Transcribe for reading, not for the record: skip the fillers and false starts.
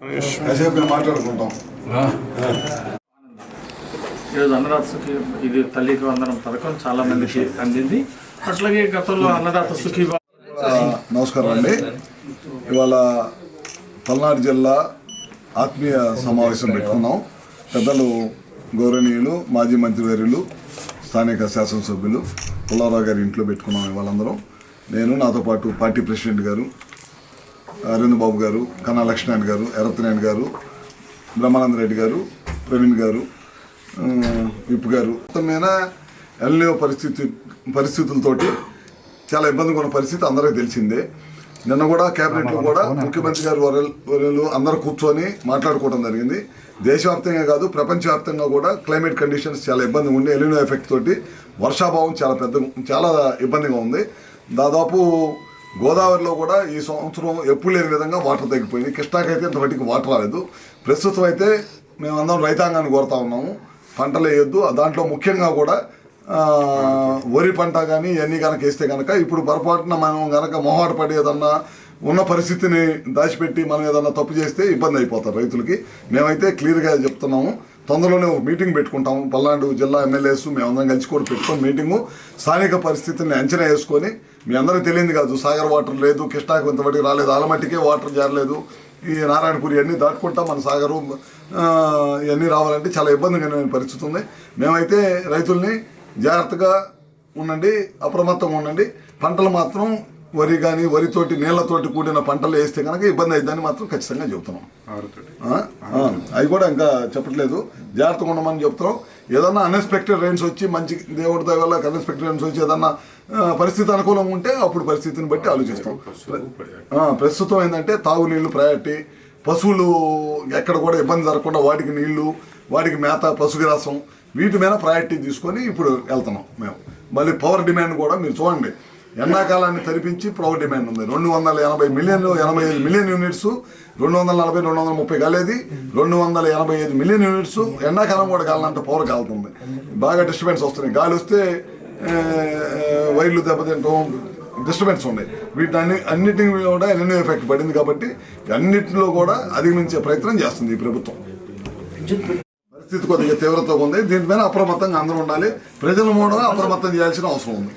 మాట్లాడుకుంటాం. ఈరోజు అన్నదాత సుఖీ ఇది తల్లికి వందనం పథకం చాలా మందికి అందింది. అట్లాగే గతంలో అన్నదాత సుఖీ. నమస్కారం అండి. ఇవాళ పల్నాడు జిల్లా ఆత్మీయ సమావేశం పెట్టుకున్నాం. పెద్దలు గౌరవనీయులు మాజీ మంత్రివర్యులు స్థానిక శాసనసభ్యులు పుల్లారావు గారి ఇంట్లో పెట్టుకున్నాం. ఇవాళందరం నేను, నాతో పాటు పార్టీ ప్రెసిడెంట్ గారు అరవింద్ బాబు గారు, కన్నా లక్ష్మణ్ గారు, ఎరత్నారాయణ గారు, బ్రహ్మానంద రెడ్డి గారు, ప్రవీణ్ గారు, విప్ గారు. మొత్తం మీద ఎల్నియో పరిస్థితులతోటి చాలా ఇబ్బందిగా ఉన్న పరిస్థితి అందరికీ తెలిసిందే. నిన్న కూడా క్యాబినెట్లో కూడా ముఖ్యమంత్రి గారు వర్యులు అందరూ కూర్చొని మాట్లాడుకోవడం జరిగింది. దేశవ్యాప్తంగా కాదు ప్రపంచవ్యాప్తంగా కూడా క్లైమేట్ కండిషన్స్ చాలా ఇబ్బందిగా ఉండి ఎల్నియో ఎఫెక్ట్ తోటి వర్షాభావం చాలా ఇబ్బందిగా ఉంది. దాదాపు గోదావరిలో కూడా ఈ సంవత్సరం ఎప్పుడు లేని విధంగా వాటర్ తగ్గిపోయింది. కృష్ణాకైతే ఇంతవరకు వాటర్ రాలేదు. ప్రస్తుతం అయితే మేమందరం రైతాంగాన్ని కోరుతా ఉన్నాము, పంటలు వేయొద్దు. దాంట్లో ముఖ్యంగా కూడా వరి పంట కానీ ఇవన్నీ కనుక వేస్తే కనుక ఇప్పుడు పొరపాటున మనం కనుక మొహాట పడి ఏదన్నా ఉన్న పరిస్థితిని దాచిపెట్టి మనం ఏదన్నా తప్పు చేస్తే ఇబ్బంది అయిపోతారు రైతులకి. మేమైతే క్లియర్గా చెప్తున్నాము. తొందరలోనే ఒక మీటింగ్ పెట్టుకుంటాము. పల్నాడు జిల్లా ఎమ్మెల్యేస్ మేమందరం కలిసి కూడా పెట్టుకొని మీటింగు స్థానిక పరిస్థితిని అంచనా వేసుకొని, మీ అందరికీ తెలియదు కాదు, సాగర్ వాటర్ లేదు, కృష్ణాకు ఇంతవరకు రాలేదు, ఆలమట్టికే వాటర్ జారలేదు, ఈ నారాయణపూర్ ఇవన్నీ దాటుకుంటా మన సాగరు ఇవన్నీ రావాలంటే చాలా ఇబ్బందికరమైన పరిస్థితి ఉంది. మేమైతే రైతుల్ని జాగ్రత్తగా ఉండండి, అప్రమత్తంగా ఉండండి. పంటలు మాత్రం వరి కానీ వరితోటి నీళ్లతోటి కూడిన పంటలు వేస్తే కనుక ఇబ్బంది అయిద్దని మాత్రం ఖచ్చితంగా చెబుతున్నాం. అవి కూడా ఇంకా చెప్పట్లేదు, జాగ్రత్తగా ఉండమని చెప్తున్నాం. ఏదన్నా అన్ఎక్స్పెక్టెడ్ రైన్స్ వచ్చి మంచి దేవుడి దయ వల్ల అన్ఎక్స్పెక్టెడ్ రైన్స్ వచ్చి ఏదన్నా పరిస్థితి అనుకూలంగా ఉంటే అప్పుడు పరిస్థితిని బట్టి ఆలోచిస్తాం. ప్రస్తుతం ఏంటంటే తాగునీళ్ళు ప్రయారిటీ, పశువులు ఎక్కడ కూడా ఇబ్బంది జరగకుండా వాటికి నీళ్లు, వాటికి మేత, పశుగ్రాసం వీటి మీద ప్రయారిటీ తీసుకొని ఇప్పుడు వెళ్తున్నాం మేము. మళ్ళీ పవర్ డిమాండ్ కూడా మీరు చూడండి, ఎండాకాలాన్ని తరిపించి పవర్ డిమాండ్ ఉంది. 285 మిలియన్ యూనిట్స్, 240, 230 కాలేదు, 285 మిలియన్ యూనిట్స్ ఎండాకాలం కూడా కాలంత పవర్ కాలుతుంది. బాగా డిస్టర్బెన్స్ వస్తున్నాయి. గాలి వస్తే వైర్లు దెబ్బతింటాం, డిస్టర్బెన్స్ ఉన్నాయి. వీటిని అన్నిటిని కూడా ఎల్నియో ఎఫెక్ట్ పడింది కాబట్టి అన్నింటిలో కూడా అధిగమించే ప్రయత్నం చేస్తుంది ఈ ప్రభుత్వం. పరిస్థితి కొద్దిగా తీవ్రతగా ఉంది. దీనిపైన అప్రమత్తంగా అందరూ ఉండాలి. ప్రజలు కూడా అప్రమత్తం చేయాల్సిన అవసరం ఉంది.